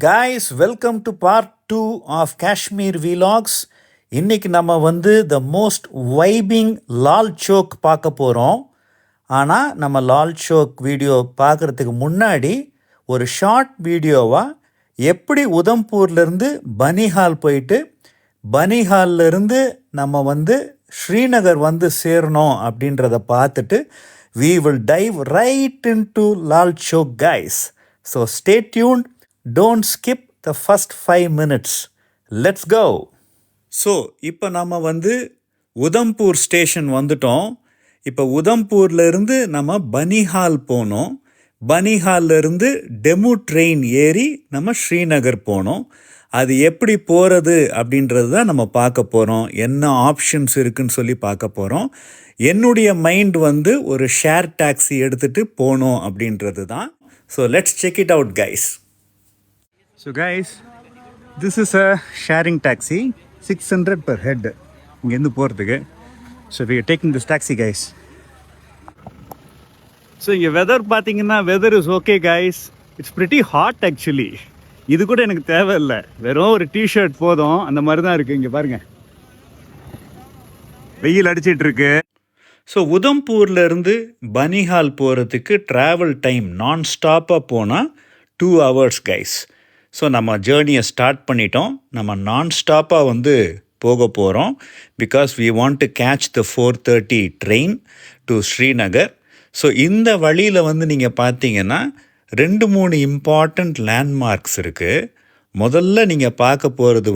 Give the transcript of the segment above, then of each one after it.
Guys, welcome to part 2 of Kashmir Vlogs. இன்னைக்கு நம்ம the most vibing Lal Chowk பார்க்க போகிறோம். ஆனால் நம்ம லால் சோக் வீடியோ பார்க்குறதுக்கு முன்னாடி ஒரு ஷார்ட் வீடியோவாக எப்படி உதம்பூர்லேருந்து பனிஹால் போயிட்டு பனிஹால்லேருந்து நம்ம ஸ்ரீநகர் சேரணும் அப்படின்றத பார்த்துட்டு we will dive right into Lal Chowk, guys. So stay tuned. Don't skip the first 5 minutes. Let's go. So, இப்போ நம்ம உதம்பூர் ஸ்டேஷன் வந்துட்டோம். இப்போ உதம்பூர்ல இருந்து நம்ம பனிஹால் போனோம். பனிஹால்ல இருந்து டெமு ட்ரெயின் ஏறி நம்ம ஸ்ரீநகர் போனோம். அது எப்படி போகிறது அப்படின்றது தான் நம்ம பார்க்க போகிறோம். என்ன ஆப்ஷன்ஸ் இருக்குன்னு சொல்லி பார்க்க போகிறோம். என்னுடைய மைண்ட் ஒரு ஷேர் டாக்ஸி எடுத்துகிட்டு போகணும் அப்படின்றது தான். So let's check it out guys. So guys, this is a sharing taxi, 600 per head. இங்கேருந்து போகிறதுக்கு. So we are taking this taxi, guys. So இங்கே வெதர் பார்த்தீங்கன்னா weather is okay guys. It's pretty hot actually. இது கூட எனக்கு தேவையில்லை, வெறும் ஒரு டிஷர்ட் போதும். அந்த மாதிரி தான் இருக்குது. இங்கே பாருங்கள், வெயில் அடிச்சிட்டு இருக்கு. ஸோ உதம்பூர்லேருந்து பனிஹால் போகிறதுக்கு ட்ராவல் டைம் நான் ஸ்டாப்பாக போனால் 2 hours கைஸ். ஸோ நம்ம ஜேர்னியை ஸ்டார்ட் பண்ணிட்டோம். நம்ம நான் ஸ்டாப்பாக போக போகிறோம். Because we want to catch the 4:30 train to Srinagar. So இந்த வழியில் நீங்கள் பார்த்தீங்கன்னா 2-3 இம்பார்ட்டண்ட் லேண்ட்மார்க்ஸ் இருக்குது. முதல்ல நீங்கள் பார்க்க போகிறது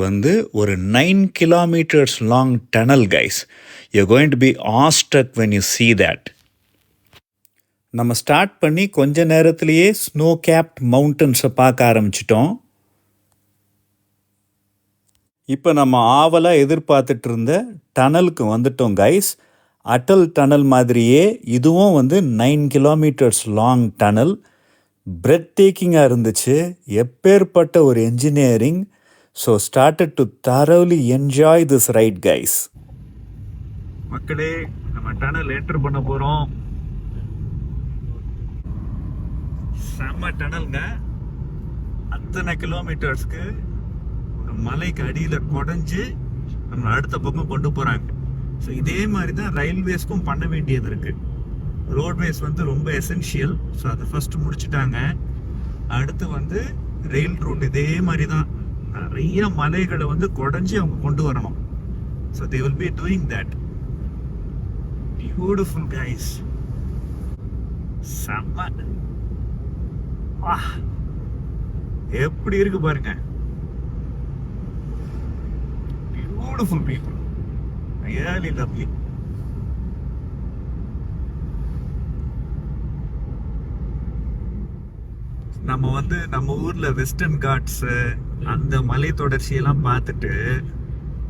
ஒரு 9 kilometers long tunnel guys. You going to be awestruck when you see that. நம்ம ஸ்டார்ட் பண்ணி கொஞ்ச நேரத்துலேயே ஸ்னோ கேப்ட் மவுண்டன்ஸை பார்க்க ஆரம்பிச்சிட்டோம். இப்போ நம்ம ஆவலாக எதிர்பார்த்துட்டு இருந்த டனலுக்கு வந்துட்டோம் கைஸ். அட்டல் டனல் மாதிரியே இதுவும் 9 kilometers லாங் டனல். பிரெத் டேக்கிங்காக இருந்துச்சு. எப்பேற்பட்ட ஒரு engineering. So started to தரோலி enjoy this right guys. மக்களே, நம்ம டனல் என்டர் பண்ண போகிறோம். செம்ம டனல்ங்க. அத்தனை கிலோமீட்டர்ஸ்க்கு ஒரு மலைக்கு அடியில் குடஞ்சி நம்ம அடுத்த பக்கம் கொண்டு போகிறாங்க. ஸோ இதே மாதிரி தான் ரயில்வேஸ்க்கும் பண்ண வேண்டியது இருக்குது. ரோட்வேஸ் ரொம்ப எசென்ஷியல். ஸோ அதை ஃபஸ்ட்டு முடிச்சுட்டாங்க. அடுத்து ரயில் ரூட் இதே மாதிரி தான் நிறைய மலைகளை குடஞ்சி அவங்க கொண்டு வரணும். So they will be doing that. Beautiful guys. செம்ம. எப்படி இருக்கு பாருங்க. Beautiful people, really lovely. நம்ம நம்ம ஊர்ல வெஸ்டர்ன் காட்ஸ் அந்த மலை தொடர்ச்சியெல்லாம் பார்த்துட்டு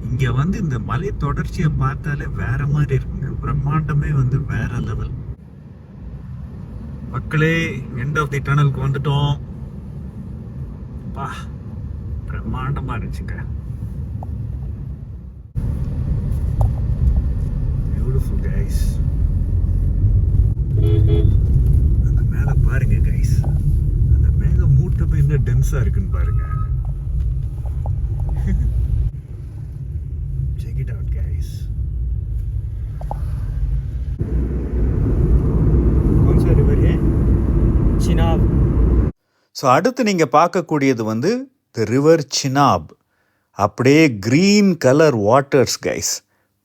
இங்க இந்த மலை தொடர்ச்சியை பார்த்தாலே வேற மாதிரி இருக்குங்க. பிரம்மாண்டமே வேற லெவல். மக்களே, எண்ட் ஆஃப் தி டனலுக்கு வந்துட்டோம். பா, பிரம்மாண்டமா இருந்துச்சுங்க. Beautiful guys. அந்த மேல பாருங்க கைஸ், அந்த மேக மூட்டை என்ன டென்ஸா இருக்குன்னு பாருங்க. Check it out guys. சினாப். ஸோ அடுத்து நீங்கள் பார்க்கக்கூடியது த ரிவர் சினாப். அப்படியே க்ரீன் கலர் வாட்டர்ஸ் கைஸ்.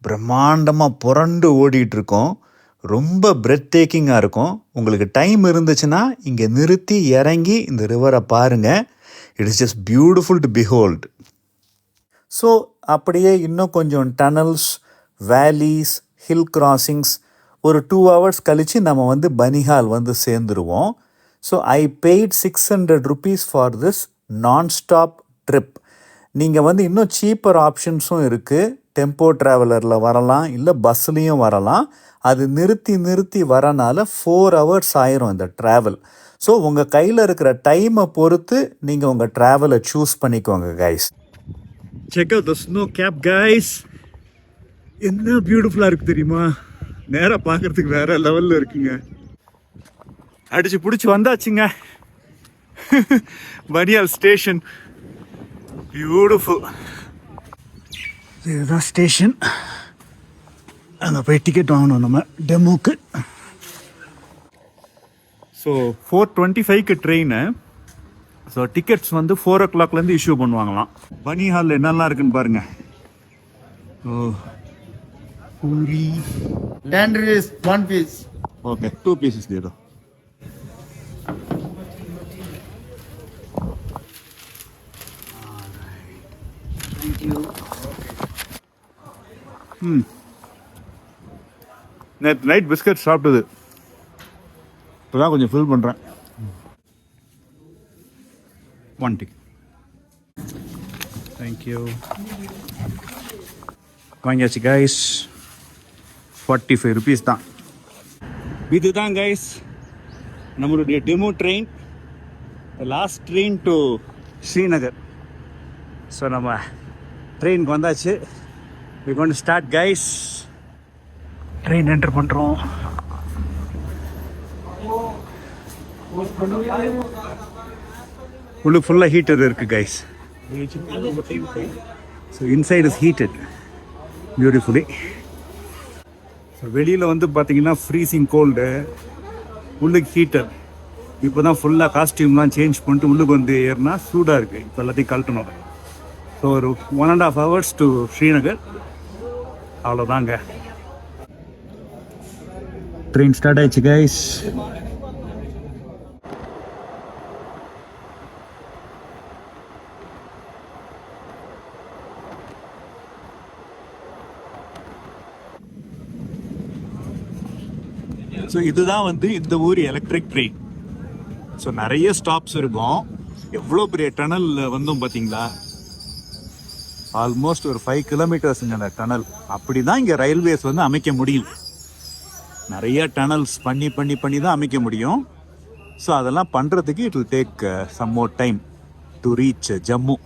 பிரம்மாண்டமாக புரண்டு ஓடிட்டுருக்கோம். ரொம்ப பிரெத் டேக்கிங்காக இருக்கும். உங்களுக்கு டைம் இருந்துச்சுன்னா இங்கே நிறுத்தி இறங்கி இந்த ரிவரை பாருங்கள். It is just beautiful to behold. So அப்படியே இன்னும் கொஞ்சம் டனல்ஸ், வேலிஸ், ஹில் கிராசிங்ஸ், ஒரு 2 hours கழித்து நம்ம பனிஹால் சேர்ந்துருவோம். So I paid 600 rupees for this nonstop trip. நீங்கள் இன்னும் சீப்பர் ஆப்ஷன்ஸும் இருக்குது. டெம்போ ட்ராவலரில் வரலாம், இல்லை பஸ்லேயும் வரலாம். அது நிறுத்தி வரனால 4 hours ஆயிரும் இந்த ட்ராவல். ஸோ உங்கள் கையில் இருக்கிற டைமை பொறுத்து நீங்கள் உங்கள் ட்ராவலை சூஸ் பண்ணிக்கோங்க guys. Check out the snow cap guys. என்ன பியூட்டிஃபுல்லாக இருக்குது தெரியுமா? நேராக பார்க்குறதுக்கு வேறு லெவலில் இருக்குங்க. அடிச்சு பிடிச்சி வந்தாச்சுங்க. பனியால் ஸ்டேஷன், பியூட்டிஃபுல். இதுதான் ஸ்டேஷன். அங்கே போய் டிக்கெட் வாங்கணும் நம்ம டெமோக்கு. ஸோ 4:25க்கு ட்ரெயினு. ஸோ டிக்கெட்ஸ் வந்து 4 o'clockலேருந்து இஷ்யூ பண்ணுவாங்களாம். பனி ஹாலில் என்னெல்லாம் இருக்குன்னு பாருங்கள். ஓ, puri. Landry is 1 piece. Okay, 2 pieces दे दो. Thank you. நேற்று நைட் பிஸ்கட் சாப்பிட்டது, இப்போ தான் கொஞ்சம் ஃபில் பண்ணுறேன். 1 ticket. தேங்க்யூ. வாங்கியாச்சு கைஸ். 45 rupees தான். இதுதான் கைஸ் நம்மளுடைய demo train, last train to Srinagar. So நம்ம ட்ரெயினுக்கு வந்தாச்சு. We going to start guys. Train enter பண்ணுறோம். உள்ளுக்கு ஃபுல்லாக ஹீட்டர் இருக்குது guys. So inside is heated beautifully. So வெளியில் வந்து பார்த்தீங்கன்னா ஃப்ரீசிங் கோல்டு, உள்ளுக்கு ஹீட்டர். இப்போ தான் ஃபுல்லாக காஸ்டியூம்லாம் சேஞ்ச் பண்ணிட்டு உள்ளுக்கு வந்து ஏறினா சூடாக இருக்குது. இப்போ எல்லாத்தையும் கழட்டணும். ஸோ ஒரு 1.5 hours டு ஸ்ரீநகர், அவ்வளோதாங்க. ட்ரெயின் ஸ்டார்ட் ஆயிடுச்சு கைஸ். ஸோ இதுதான் வந்து இந்த ஊர் எலக்ட்ரிக் ட்ரெயின். ஸோ நிறைய ஸ்டாப்ஸ் இருக்கும். எவ்வளோ பெரிய டனல் வந்தோம் பார்த்தீங்களா, ஆல்மோஸ்ட் ஒரு 5 kilometers அந்த டனல். அப்படி தான் இங்கே ரயில்வேஸ் வந்து அமைக்க முடியும். நிறைய டனல்ஸ் பண்ணி பண்ணி பண்ணி தான் அமைக்க முடியும். ஸோ அதெல்லாம் பண்ணுறதுக்கு it will take some more time to reach Jammu.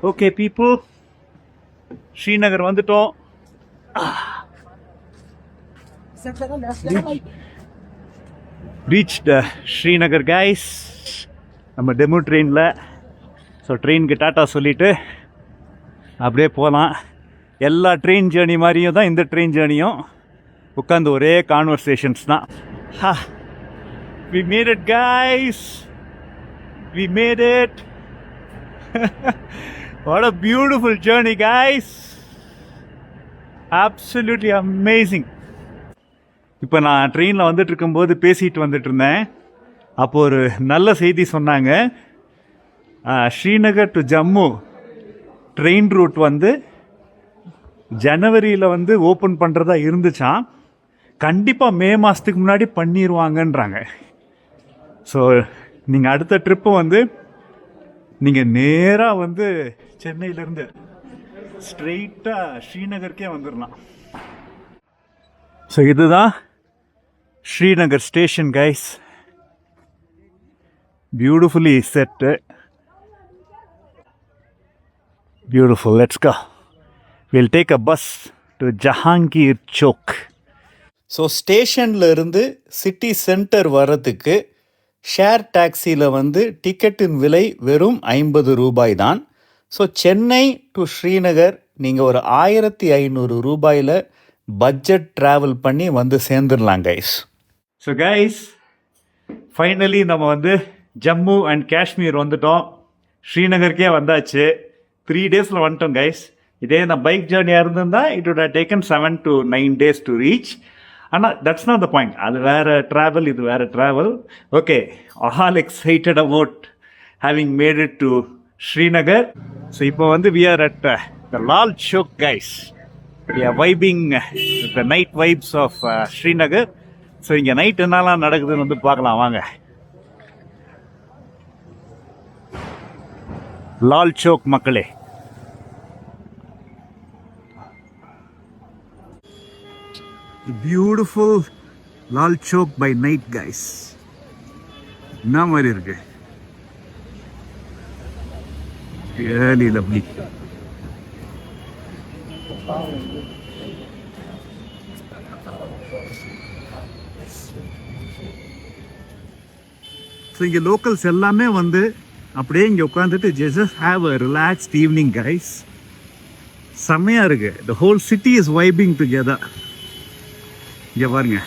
Okay people, Srinagar வந்துட்டோம். ரீச்ட் ஸ்ரீநகர் கைஸ் நம்ம டெமோ ட்ரெயினில். ஸோ ட்ரெயினுக்கு டாட்டா சொல்லிவிட்டு அப்படியே போகலாம். எல்லா ட்ரெயின் ஜேர்னி மாதிரியும் தான் இந்த ட்ரெயின் ஜேர்னியும். உட்காந்து ஒரே கான்வர்சேஷன்ஸ் தான். We made it guys, we made it. What a beautiful journey guys, absolutely amazing. இப்போ நான் ட்ரெயினில் வந்துட்டு இருக்கும்போது பேசிட்டு வந்துட்டு இருந்தேன். அப்போ ஒரு நல்ல செய்தி சொன்னாங்க. Srinagar to Jammu train root வந்து ஜனவரியில் வந்து ஓப்பன் பண்ணுறதா இருந்துச்சான். கண்டிப்பாக மே மாதத்துக்கு முன்னாடி பண்ணிடுவாங்கன்றாங்க. ஸோ நீங்கள் அடுத்த ட்ரிப்பு வந்து நீங்கள் நேராக வந்து சென்னையிலேருந்து ஸ்ட்ரெயிட்டாக ஸ்ரீநகருக்கே வந்துடலாம். ஸோ இதுதான் Srinagar station guys. Beautifully set, beautiful. Let's go. Will take a bus to Jahangir Chowk. So ஸ்டேஷனில் இருந்து சிட்டி சென்டர் வர்றதுக்கு ஷேர் டாக்ஸியில் வந்து டிக்கெட்டின் விலை வெறும் 50 ரூபாய் தான். ஸோ சென்னை டு ஸ்ரீநகர் நீங்கள் ஒரு 1500 ரூபாயில் பட்ஜெட் ட்ராவல் பண்ணி வந்து சேர்ந்துடலாம் கைஸ். ஸோ கைஸ் ஃபைனலி நம்ம வந்து ஜம்மு அண்ட் காஷ்மீர் வந்துட்டோம். ஸ்ரீநகருக்கே வந்தாச்சு. 3 டேஸில் வந்துட்டோம் கைஸ். இதே நான் பைக் ஜேர்னியாக இருந்திருந்தால் it would have taken 7 to 9 days to reach. ஆனால் தட்ஸ் நாட் த பாயிண்ட். அது வேறு ட்ராவல், இது வேறு travel. Okay, all excited about having made it to Srinagar. So இப்போ வந்து we are at the Lal Chowk guys. We are vibing the night vibes of Srinagar. So இங்கே night என்னெல்லாம் நடக்குதுன்னு வந்து பார்க்கலாம் வாங்க. லால் சோக் மக்களே, beautiful Lal Chowk by night guys. என்ன மாதிரி இருக்கு, ரியலி லவ்லி. ஸோ இங்கே லோக்கல்ஸ் எல்லாமே வந்து அப்படியே இங்கே உட்காந்துட்டு just have a relaxed evening guys. செம்மையாக இருக்கு. The whole city is vibing together. இங்கே பாருங்க,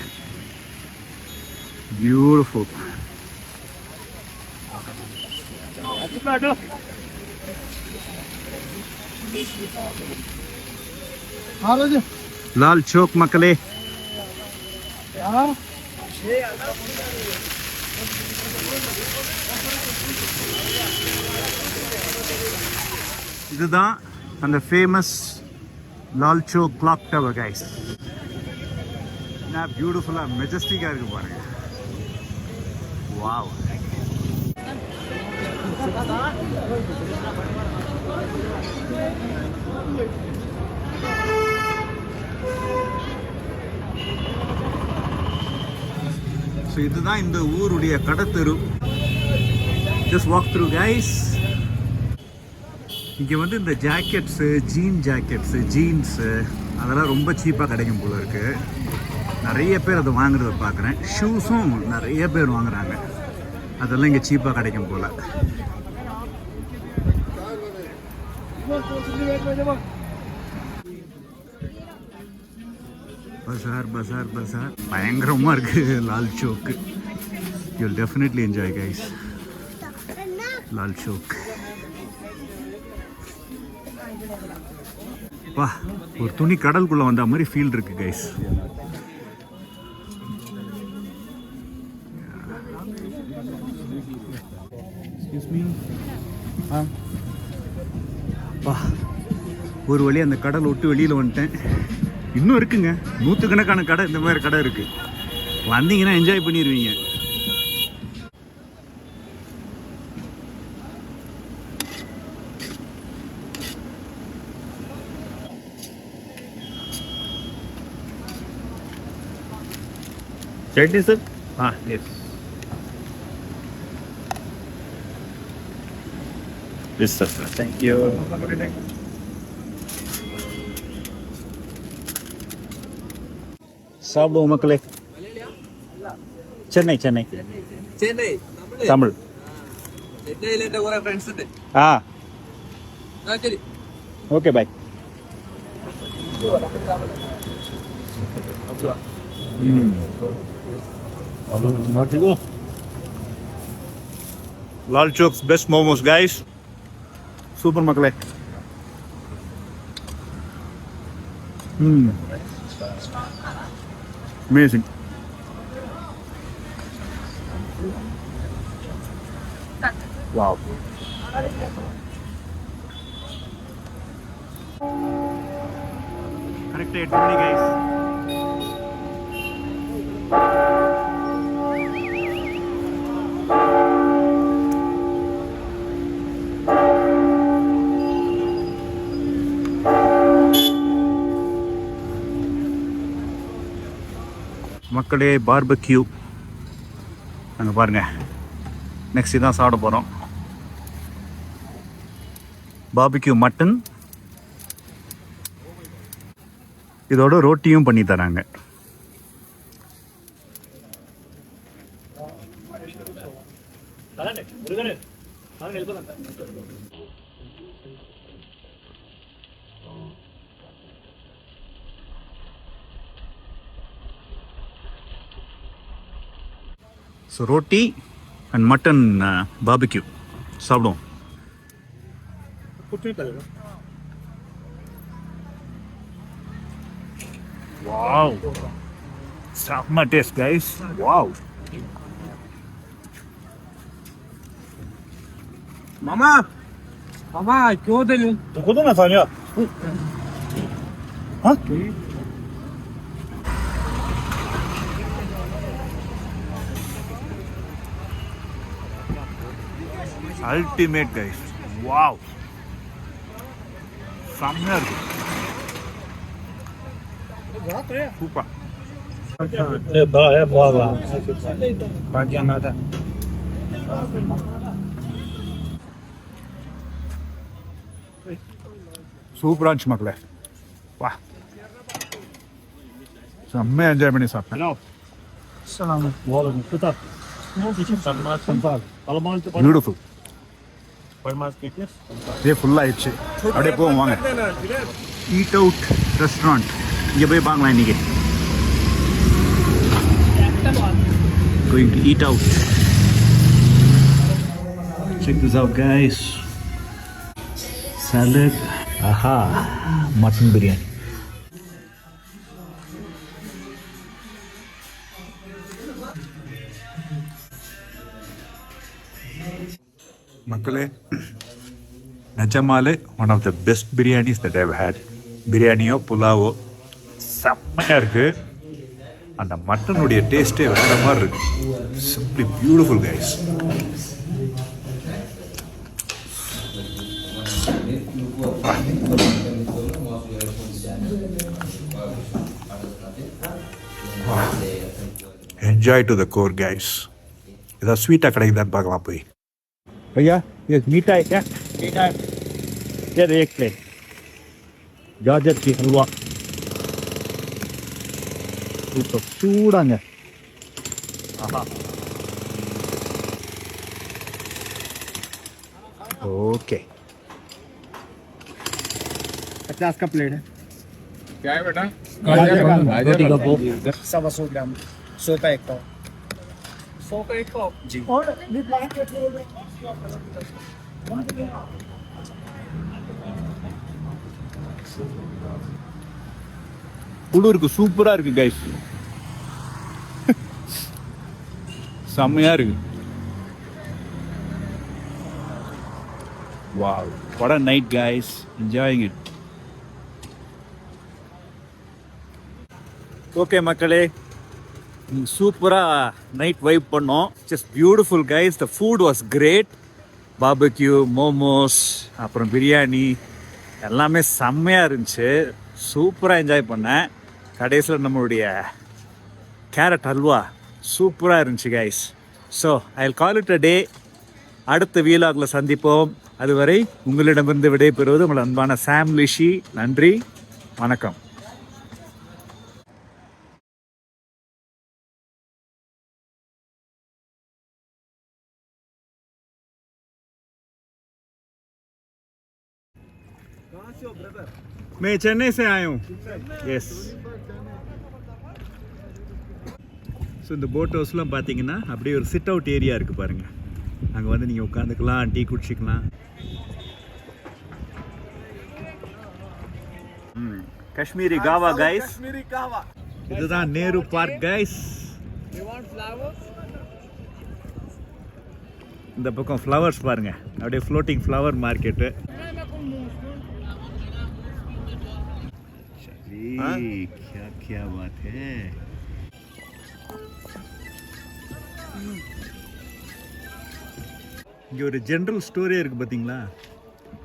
பியூட்டிஃபுல். லால் சோக் மக்களே, இதுதான் அந்த famous Lal Chowk clock tower guys. என்ன பியூட்டிஃபுல்லாக மெஜஸ்டிக்காக இருக்கு பாருங்க. வாவ். ஸோ இதுதான் இந்த ஊருடைய கடத்தெரு. Just walk through guys. இங்கே வந்து இந்த ஜாக்கெட்ஸு, ஜீன்ஸு அதெல்லாம் ரொம்ப சீப்பாக கிடைக்கும் போல இருக்குது. நிறைய பேர் அதை வாங்குறத பார்க்குறேன். ஷூஸும் நிறைய பேர் வாங்குறாங்க. அதெல்லாம் இங்கே சீப்பாக கிடைக்கும் போல். பசார் பயங்கரமாக இருக்குது Lal Chowk. You will definitely enjoy guys Lal Chowk. வா, ஒரு துணி கடலுக்குள்ள வந்த மாதிரி ஃபீல் இருக்கு கைஸ். வா, ஒரு வழி அந்த கடல் விட்டு வெளியில் வந்துட்டேன். இன்னும் இருக்குங்க, 100கணக்கான கடை, இந்த மாதிரி கடை இருக்கு. வந்தீங்கன்னா என்ஜாய் பண்ணிடுவீங்க. Chutney sir? Yes. This sir. Thank you. சாப்பிடுவோம் மக்களே. Chennai Tamil. Okay bye. Lal socks best momos guys. Super மக்களே. Amazing. Wow. Correct 8:20 guys. மக்களே, பார்பக்யூ அங்கே பாருங்கள். நெக்ஸ்ட் இதான் சாப்பிட போகிறோம். பார்பக்யூ மட்டன், இதோட ரோட்டியும் பண்ணி தராங்க. So roti and mutton barbecue சாப்பிடுவோம். Wow. Sama taste, guys. Wow. Mama, क्यों दे लूं? तो खुद ना सानिया. हाँ? Ultimate, guys. Wow. Somewhere. Super. சூப்பராக இருந்துச்சு மக்களே. வா, செம்மையாக என்ஜாய் பண்ணி சாப்பிட்டேன். பியூட்டிஃபுல். இதே ஃபுல்லாகிடுச்சு. அப்படியே போவோம் வாங்க. ஈட் அவுட் ரெஸ்டாரண்ட் இங்கே போய் பார்க்கலாம் இன்னைக்கு. Going to eat out. Check this out, guys. Salad. Aha, mutton biryani. மக்களே, நிஜமாலே one of the best biryanis that I've had. பிரியாணியோ புலாவோ செம்மையாக இருக்குது. அந்த மட்டனுடைய டேஸ்ட்டே வேறு மாதிரி இருக்கு. Simply beautiful guys. Enjoy to the core guys. ஏதாவது ஸ்வீட்டாக கிடைக்குதான்னு பார்க்கலாம் போய். भैया ये मीठा है क्या? मीठा है ये एक प्लेट गाजर की हलवा तो चूड़ांगे. ओके 50 का प्लेट है. क्या है बेटा? रोटी का वो 100 ग्राम 100 का एक पाव. 100 का एक पाव जी. और குளிருக்கு சூப்பராக இருக்கு கைஸ். செம்மையாக இருக்கு. Wow, what a night guys, enjoying it. Okay மக்களே, சூப்பராக நைட் வைப் பண்ணோம். Just beautiful guys. The food was great. Barbecue, momos, அப்புறம் பிரியாணி எல்லாமே செம்மையாக இருந்துச்சு. சூப்பராக என்ஜாய் பண்ணேன். கடைசியில் நம்மளுடைய கேரட் ஹல்வா சூப்பராக இருந்துச்சு guys. So I will call it a day. அடுத்த வீலாகில் சந்திப்போம். அதுவரை உங்களிடமிருந்து விடைபெறுவது உங்கள் அன்பான சாம் லிஷி. நன்றி, வணக்கம். मैं चेन्नई से आया हूँ. எஸ். ஸோ இந்த போட் ஹவுஸ்லாம் பார்த்தீங்கன்னா அப்படியே ஒரு சிட் அவுட் ஏரியா இருக்குது பாருங்கள். அங்கே வந்து நீங்கள் உட்காந்துக்கலாம், டீ குடிச்சிக்கலாம். காஷ்மீரி காவா கைஸ். இதுதான் நேரு பார்க் கைஸ். இந்த பக்கம் ஃப்ளவர்ஸ் பாருங்கள், அப்படியே ஃப்ளோட்டிங் ஃப்ளவர் மார்க்கெட்டு. क्या क्या बात है. இங்கே ஒரு ஜென்ரல் ஸ்டோரே இருக்குது பார்த்தீங்களா,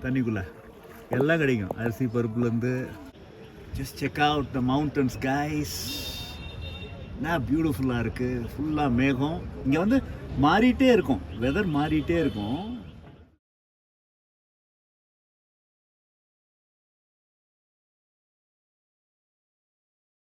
தண்ணிக்குள்ளே எல்லாம் கிடைக்கும். அரிசி பருப்புலேருந்து. Just check out the mountains guys. என்ன பியூட்டிஃபுல்லாக இருக்குது. ஃபுல்லாக மேகம். இங்கே வந்து மாறிட்டே இருக்கும், வெதர் மாறிட்டே இருக்கும்.